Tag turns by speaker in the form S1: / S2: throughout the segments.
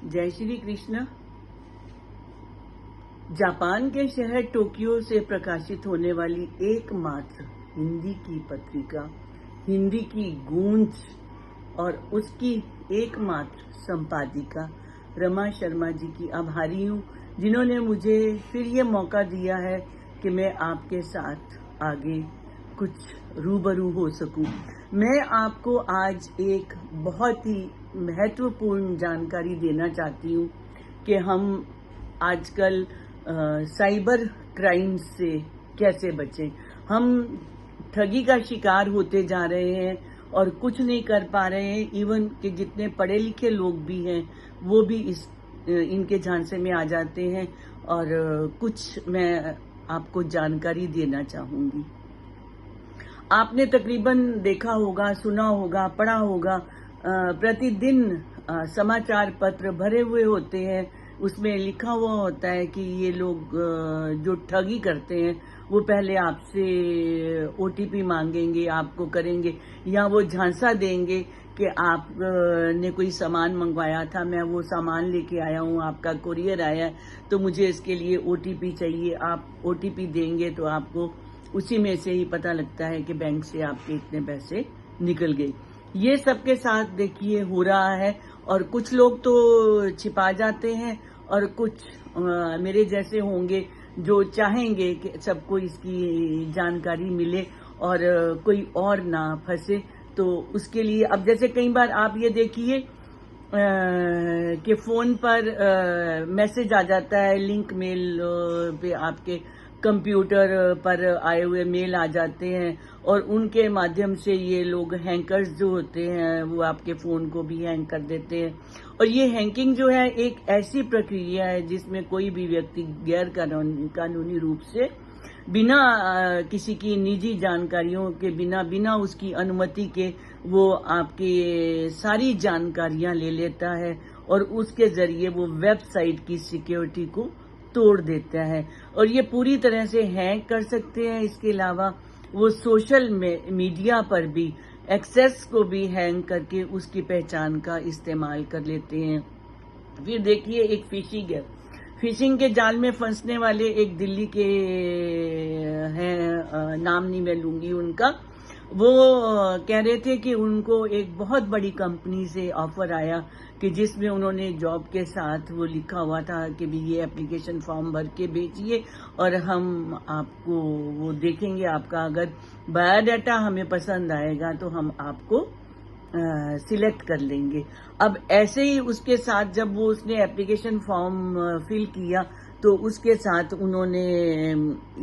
S1: जय श्री कृष्ण। जापान के शहर टोक्यो से प्रकाशित होने वाली एकमात्र हिंदी की पत्रिका हिंदी की गूंज और उसकी एकमात्र संपादिका रमा शर्मा जी की आभारी हूँ, जिन्होंने मुझे फिर ये मौका दिया है कि मैं आपके साथ आगे कुछ रूबरू हो सकूं। मैं आपको आज एक बहुत ही महत्वपूर्ण जानकारी देना चाहती हूँ कि हम आजकल साइबर क्राइम से कैसे बचें। हम ठगी का शिकार होते जा रहे हैं और कुछ नहीं कर पा रहे हैं। इवन कि जितने पढ़े लिखे लोग भी हैं वो भी इनके झांसे में आ जाते हैं। और कुछ मैं आपको जानकारी देना चाहूंगी। आपने तकरीबन देखा होगा, सुना होगा, पढ़ा होगा, प्रतिदिन समाचार पत्र भरे हुए होते हैं। उसमें लिखा हुआ होता है कि ये लोग जो ठगी करते हैं वो पहले आपसे ओटीपी मांगेंगे, आपको करेंगे, या वो झांसा देंगे कि आप ने कोई सामान मंगवाया था, मैं वो सामान लेके आया हूँ, आपका कुरियर आया है, तो मुझे इसके लिए ओटीपी चाहिए। आप ओटीपी देंगे तो आपको उसी में से ही पता लगता है कि बैंक से आपके इतने पैसे निकल गए। ये सबके साथ देखिए हो रहा है। और कुछ लोग तो छिपा जाते हैं और कुछ मेरे जैसे होंगे जो चाहेंगे कि सबको इसकी जानकारी मिले और कोई और ना फंसे। तो उसके लिए अब जैसे कई बार आप ये देखिए कि फोन पर मैसेज आ जाता है, लिंक मेल पे आपके कंप्यूटर पर आए हुए मेल आ जाते हैं और उनके माध्यम से ये लोग हैंकर्स जो होते हैं वो आपके फोन को भी हैंग कर देते हैं। और ये हैंकिंग जो है एक ऐसी प्रक्रिया है जिसमें कोई भी व्यक्ति गैर कानूनी रूप से बिना किसी की निजी जानकारियों के बिना उसकी अनुमति के वो आपकी सारी जानकारियां ले लेता है और उसके जरिए वो वेबसाइट की सिक्योरिटी को तोड़ देता है। और ये पूरी तरह से हैक कर सकते हैं। इसके अलावा वो सोशल मीडिया पर भी एक्सेस को भी हैंग करके उसकी पहचान का इस्तेमाल कर लेते हैं। फिर देखिए एक फिशिंग है। फिशिंग के जाल में फंसने वाले एक दिल्ली के हैं, नाम नहीं मैं लूंगी उनका। वो कह रहे थे कि उनको एक बहुत बड़ी कंपनी से ऑफर आया कि जिसमें उन्होंने जॉब के साथ वो लिखा हुआ था कि भी ये एप्लीकेशन फॉर्म भर के भेजिए और हम आपको वो देखेंगे, आपका अगर बायोडाटा हमें पसंद आएगा तो हम आपको सिलेक्ट कर लेंगे। अब ऐसे ही उसके साथ जब वो उसने एप्लीकेशन फॉर्म फिल किया तो उसके साथ उन्होंने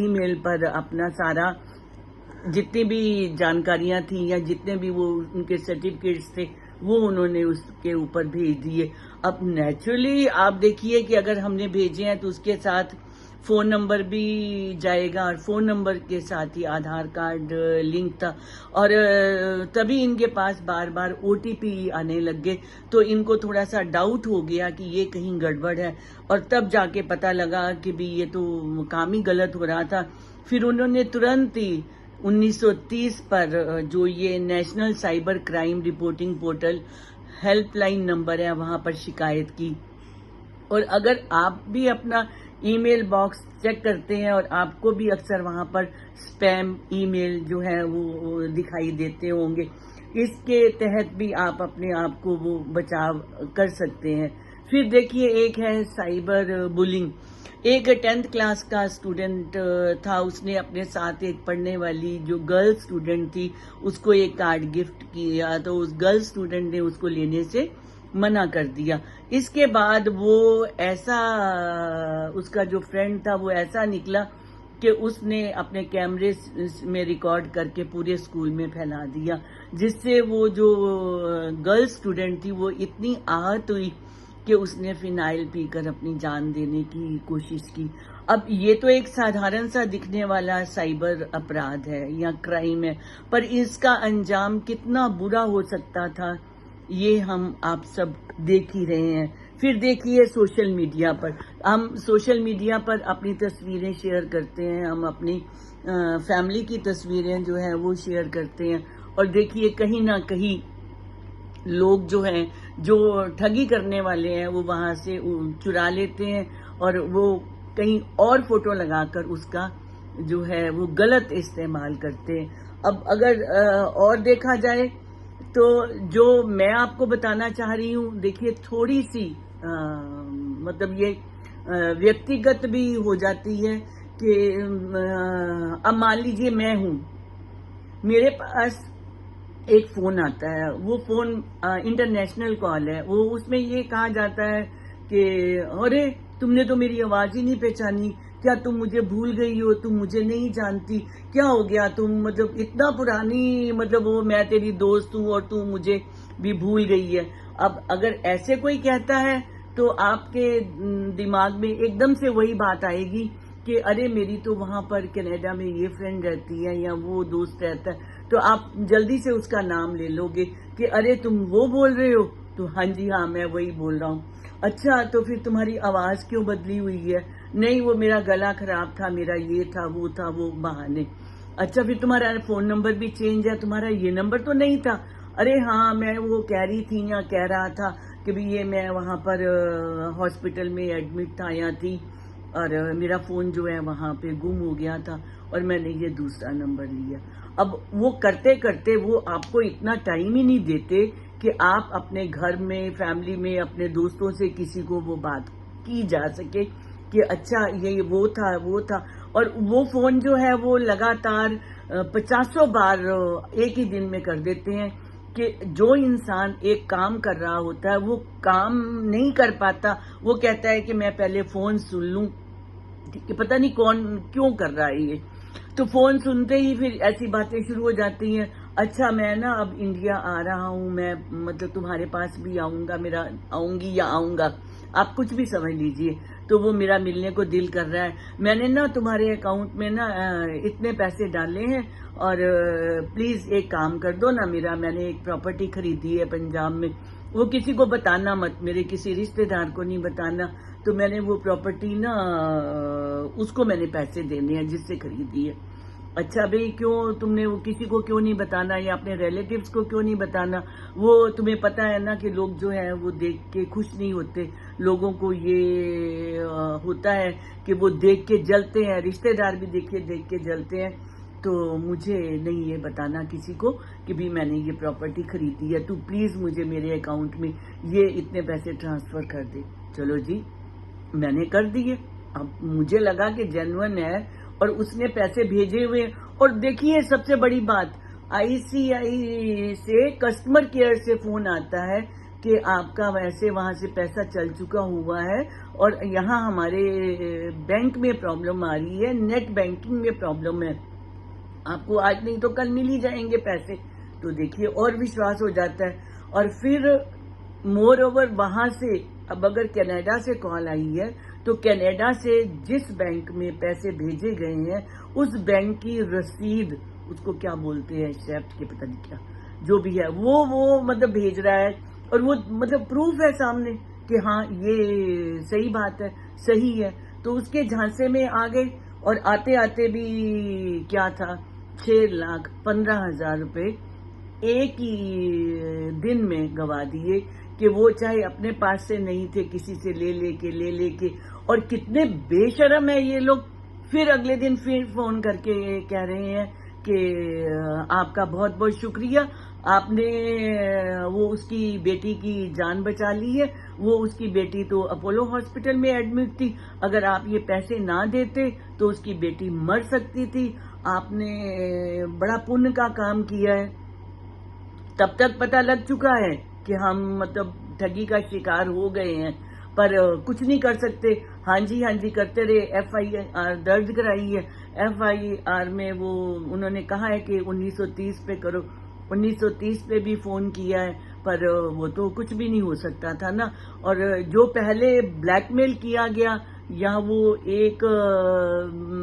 S1: ईमेल पर अपना सारा जितनी भी जानकारियां थी या जितने भी वो उनके सर्टिफिकेट्स थे वो उन्होंने उसके ऊपर भेज दिए। अब नेचुरली आप देखिए कि अगर हमने भेजे हैं तो उसके साथ फोन नंबर भी जाएगा और फोन नंबर के साथ ही आधार कार्ड लिंक था। और तभी इनके पास बार बार ओटीपी आने लग गए तो इनको थोड़ा सा डाउट हो गया कि ये कहीं गड़बड़ है। और तब जाके पता लगा कि भी ये तो काम ही गलत हो रहा था। फिर उन्होंने तुरंत ही 1930 पर जो ये national cyber crime reporting portal helpline number है वहां पर शिकायत की। और अगर आप भी अपना ईमेल बॉक्स चेक करते हैं और आपको भी अक्सर वहां पर स्पैम ईमेल जो है वो दिखाई देते होंगे, इसके तहत भी आप अपने आप को वो बचाव कर सकते हैं। फिर देखिए एक है साइबर बुलिंग। एक 10th क्लास का स्टूडेंट था, उसने अपने साथ एक पढ़ने वाली जो गर्ल स्टूडेंट थी उसको एक कार्ड गिफ्ट किया तो उस गर्ल स्टूडेंट ने उसको लेने से मना कर दिया। इसके बाद वो ऐसा उसका जो फ्रेंड था वो ऐसा निकला कि उसने अपने कैमरे में रिकॉर्ड करके पूरे स्कूल में फैला दिया, जिससे वो जो गर्ल स्टूडेंट थी वो इतनी आहत हुई कि उसने फिनाइल पीकर अपनी जान देने की कोशिश की। अब ये तो एक साधारण सा दिखने वाला साइबर अपराध है या क्राइम है, पर इसका अंजाम कितना बुरा हो सकता था ये हम आप सब देख ही रहे हैं। फिर देखिए सोशल मीडिया पर, हम सोशल मीडिया पर अपनी तस्वीरें शेयर करते हैं, हम अपनी फैमिली की तस्वीरें जो है वो शेयर करते हैं और देखिए कहीं ना कहीं लोग जो हैं जो ठगी करने वाले हैं वो वहां से चुरा लेते हैं और वो कहीं और फोटो लगाकर उसका जो है वो गलत इस्तेमाल करते हैं। अब अगर और देखा जाए तो जो मैं आपको बताना चाह रही हूँ, देखिए थोड़ी सी मतलब ये व्यक्तिगत भी हो जाती है कि अब मान लीजिए मैं हूँ, मेरे पास एक फोन आता है, वो फोन इंटरनेशनल कॉल है, वो उसमें ये कहा जाता है कि अरे तुमने तो मेरी आवाज ही नहीं पहचानी, क्या तुम मुझे भूल गई हो, तुम मुझे नहीं जानती, क्या हो गया, तुम मतलब इतना पुरानी, मतलब वो मैं तेरी दोस्त हूँ और तू मुझे भी भूल गई है। अब अगर ऐसे कोई कहता है तो आपके दिमाग में एकदम से वही बात आएगी कि अरे मेरी तो वहां पर कनाडा में ये फ्रेंड रहती है या वो दोस्त रहता है, तो आप जल्दी से उसका नाम ले लोगे कि अरे तुम वो बोल रहे हो, तो हाँ जी हाँ मैं वही बोल रहा हूँ। अच्छा तो फिर तुम्हारी आवाज क्यों बदली हुई है? नहीं वो मेरा गला खराब था, मेरा ये था वो बहाने। अच्छा फिर तुम्हारा फोन नंबर भी चेंज है, तुम्हारा ये नंबर तो नहीं था। अरे हाँ मैं वो कह रही थी या कह रहा था कि भी ये मैं वहां पर हॉस्पिटल में एडमिट था या थी और मेरा फोन जो है वहां पे गुम हो गया था और मैंने ये दूसरा नंबर लिया। अब वो करते करते वो आपको इतना टाइम ही नहीं देते कि आप अपने घर में, फैमिली में, अपने दोस्तों से किसी को वो बात की जा सके कि अच्छा ये वो था। और वो फोन जो है वो लगातार 50 बार एक ही दिन में कर देते हैं कि जो इंसान एक काम कर रहा होता है वो काम नहीं कर पाता, वो कहता है कि मैं पहले फोन सुन लूं कि पता नहीं कौन क्यों कर रहा है ये। तो फोन सुनते ही फिर ऐसी बातें शुरू हो जाती हैं, अच्छा मैं ना अब इंडिया आ रहा हूँ, मैं मतलब तुम्हारे पास भी आऊंगा, मेरा आऊंगी या आऊंगा, आप कुछ भी समझ लीजिए, तो वो मेरा मिलने को दिल कर रहा है, मैंने ना तुम्हारे अकाउंट में ना इतने पैसे डाले हैं और प्लीज एक काम कर दो ना मेरा, मैंने एक प्रॉपर्टी खरीदी है पंजाब में, वो किसी को बताना मत, मेरे किसी रिश्तेदार को नहीं बताना, तो मैंने वो प्रॉपर्टी ना उसको मैंने पैसे देने हैं जिससे खरीदी है। अच्छा भाई क्यों तुमने वो किसी को क्यों नहीं बताना या अपने रिलेटिव्स को क्यों नहीं बताना? वो तुम्हें पता है ना कि लोग जो है वो देख के खुश नहीं होते, लोगों को ये होता है कि वो देख के जलते हैं, रिश्तेदार भी देख के जलते हैं। तो मुझे नहीं ये बताना किसी को कि भी मैंने ये प्रॉपर्टी खरीदी है, तू प्लीज मुझे मेरे अकाउंट में ये इतने पैसे ट्रांसफर कर दे। चलो जी मैंने कर दिए, अब मुझे लगा कि जेन्युइन है और उसने पैसे भेजे हुए। और देखिए सबसे बड़ी बात, आईसीआई से कस्टमर केयर से फोन आता है कि आपका वैसे वहां से पैसा चल चुका हुआ है और यहाँ हमारे बैंक में प्रॉब्लम आ रही है, नेट बैंकिंग में प्रॉब्लम है, आपको आज नहीं तो कल मिल ही जाएंगे पैसे। तो देखिए और विश्वास हो जाता है। और फिर मोर ओवर वहां से अब अगर कनाडा से कॉल आई है तो कनाडा से जिस बैंक में पैसे भेजे गए हैं उस बैंक की रसीद, उसको क्या बोलते हैं, शेफ्ट के पता नहीं क्या जो भी है, वो मतलब भेज रहा है और वो मतलब प्रूफ है सामने कि हाँ ये सही बात है, सही है। तो उसके झांसे में आ गए और आते आते भी क्या था, 6,15,000 रुपए एक ही दिन में गवा दिए कि वो चाहे अपने पास से नहीं थे, किसी से ले लेके। और कितने बेशरम है ये लोग, फिर अगले दिन फिर फोन करके कह रहे हैं कि आपका बहुत बहुत शुक्रिया, आपने वो उसकी बेटी की जान बचा ली है, वो उसकी बेटी तो अपोलो हॉस्पिटल में एडमिट थी, अगर आप ये पैसे ना देते तो उसकी बेटी मर सकती थी, आपने बड़ा पुण्य का काम किया है। तब तक पता लग चुका है कि हम मतलब ठगी का शिकार हो गए हैं, पर कुछ नहीं कर सकते। हाँ जी करते रहे, FIR दर्ज कराई है, FIR में वो उन्होंने कहा है कि 1930 पे करो, 1930 पे भी फोन किया है, पर वो तो कुछ भी नहीं हो सकता था ना। और जो पहले ब्लैकमेल किया गया या वो एक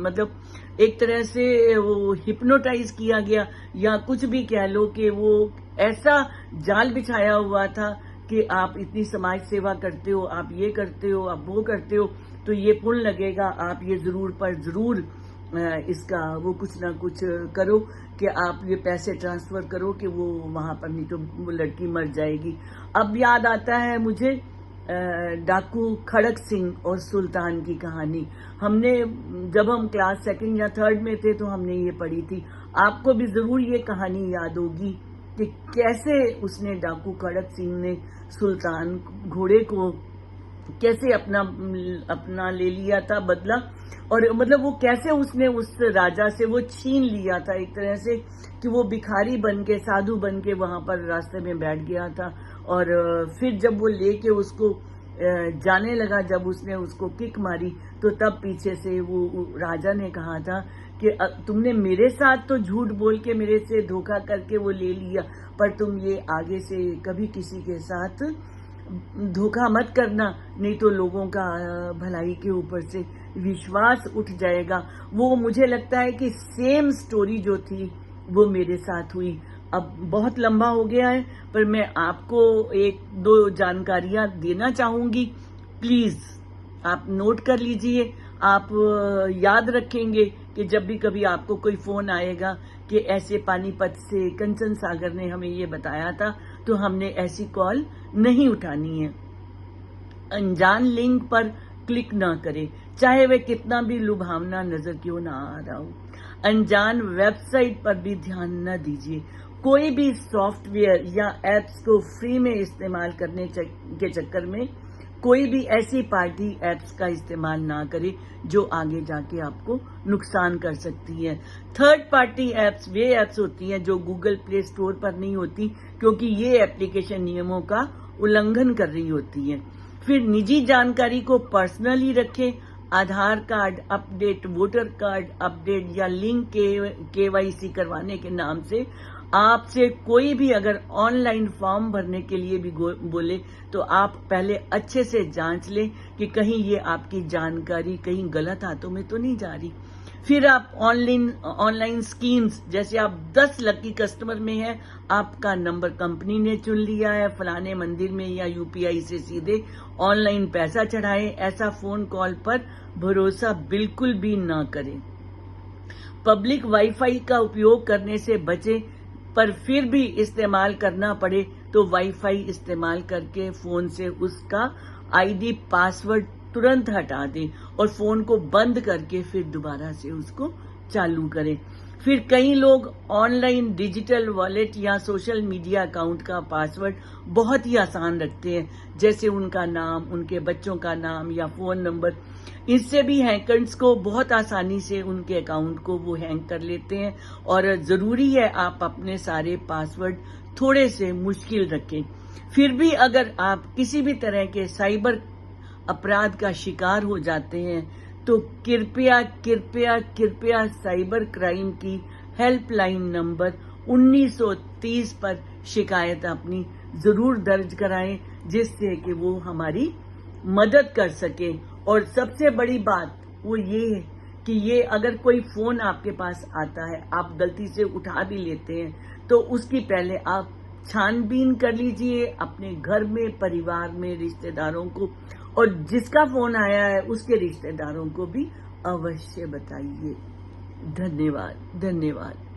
S1: मतलब एक तरह से वो हिप्नोटाइज किया गया या कुछ भी कह लो कि वो ऐसा जाल बिछाया हुआ था कि आप इतनी समाज सेवा करते हो, आप ये करते हो, आप वो करते हो, तो ये पुण्य लगेगा, आप ये जरूर पर जरूर इसका वो कुछ ना कुछ करो कि आप ये पैसे ट्रांसफर करो कि वो वहां पर, नहीं तो वो लड़की मर जाएगी। अब याद आता है मुझे डाकू खड़क सिंह और सुल्तान की कहानी। हमने जब हम क्लास 2nd या 3rd में थे तो हमने ये पढ़ी थी। आपको भी जरूर ये कहानी याद होगी कि कैसे उसने, डाकू खड़क सिंह ने सुल्तान घोड़े को कैसे अपना ले लिया था बदला, और मतलब वो कैसे उसने उस राजा से वो छीन लिया था एक तरह से कि वो भिखारी बन के, साधु बन के वहां पर रास्ते में बैठ गया था। और फिर जब वो लेके उसको जाने लगा, जब उसने उसको किक मारी तो तब पीछे से वो राजा ने कहा था कि तुमने मेरे साथ तो झूठ बोल के मेरे से धोखा करके वो ले लिया, पर तुम ये आगे से कभी किसी के साथ धोखा मत करना, नहीं तो लोगों का भलाई के ऊपर से विश्वास उठ जाएगा। वो मुझे लगता है कि सेम स्टोरी जो थी वो मेरे साथ हुई। अब बहुत लंबा हो गया है, पर मैं आपको 1-2 जानकारियां देना चाहूंगी। प्लीज आप नोट कर लीजिए, आप याद रखेंगे कि जब भी कभी आपको कोई फोन आएगा कि ऐसे पानीपत से कंचन सागर ने हमें ये बताया था, तो हमने ऐसी कॉल नहीं उठानी है। अनजान लिंक पर क्लिक ना करें, चाहे वह कितना भी लुभावना नजर क्यों ना आ रहा हो। अनजान वेबसाइट पर भी ध्यान न दीजिए। कोई भी सॉफ्टवेयर या एप्स को फ्री में इस्तेमाल करने के चक्कर में कोई भी ऐसी पार्टी एप्स का इस्तेमाल ना करे जो आगे जाके आपको नुकसान कर सकती है। थर्ड पार्टी एप्स वे एप्स होती हैं जो गूगल प्ले स्टोर पर नहीं होती, क्योंकि ये एप्लीकेशन नियमों का उल्लंघन कर रही होती है। फिर निजी जानकारी को पर्सनली रखें। Aadhaar card update, voter card update या लिंक KYC करवाने के नाम से आपसे कोई भी अगर ऑनलाइन फॉर्म भरने के लिए भी बोले तो आप पहले अच्छे से जांच लें कि कहीं ये आपकी जानकारी कहीं गलत हाथों में तो नहीं जा रही। फिर आप ऑनलाइन स्कीम्स, जैसे आप 10 लकी कस्टमर में हैं, आपका नंबर कंपनी ने चुन लिया है, फलाने मंदिर में या UPI से सीधे ऑनलाइन पैसा चढ़ाएं, ऐसा फोन कॉल पर भरोसा बिल्कुल भी ना करें। पब्लिक वाईफाई का उपयोग करने से बचें, पर फिर भी इस्तेमाल करना पड़े तो वाईफाई इस्तेमाल करके फोन से उसका ID पासवर्ड तुरंत हटा दें और फोन को बंद करके फिर दोबारा से उसको चालू करें। फिर कई लोग ऑनलाइन डिजिटल वॉलेट या सोशल मीडिया अकाउंट का पासवर्ड बहुत ही आसान रखते हैं, जैसे उनका नाम, उनके बच्चों का नाम या फोन नंबर। इससे भी हैकर्स को बहुत आसानी से उनके अकाउंट को वो हैक कर लेते हैं, और जरूरी है आप अपने सारे पासवर्ड थोड़े से मुश्किल रखें। फिर भी अगर आप किसी भी तरह के साइबर अपराध का शिकार हो जाते हैं तो कृपया कृपया कृपया साइबर क्राइम की हेल्पलाइन नंबर 1930 पर शिकायत अपनी जरूर दर्ज कराएं, जिससे कि वो हमारी मदद कर सके। और सबसे बड़ी बात वो ये है कि ये अगर कोई फोन आपके पास आता है, आप गलती से उठा भी लेते हैं, तो उसकी पहले आप छानबीन कर लीजिए अपने घर में, परिवार में, रिश्तेदारों को, और जिसका फोन आया है उसके रिश्तेदारों को भी अवश्य बताइए। धन्यवाद, धन्यवाद।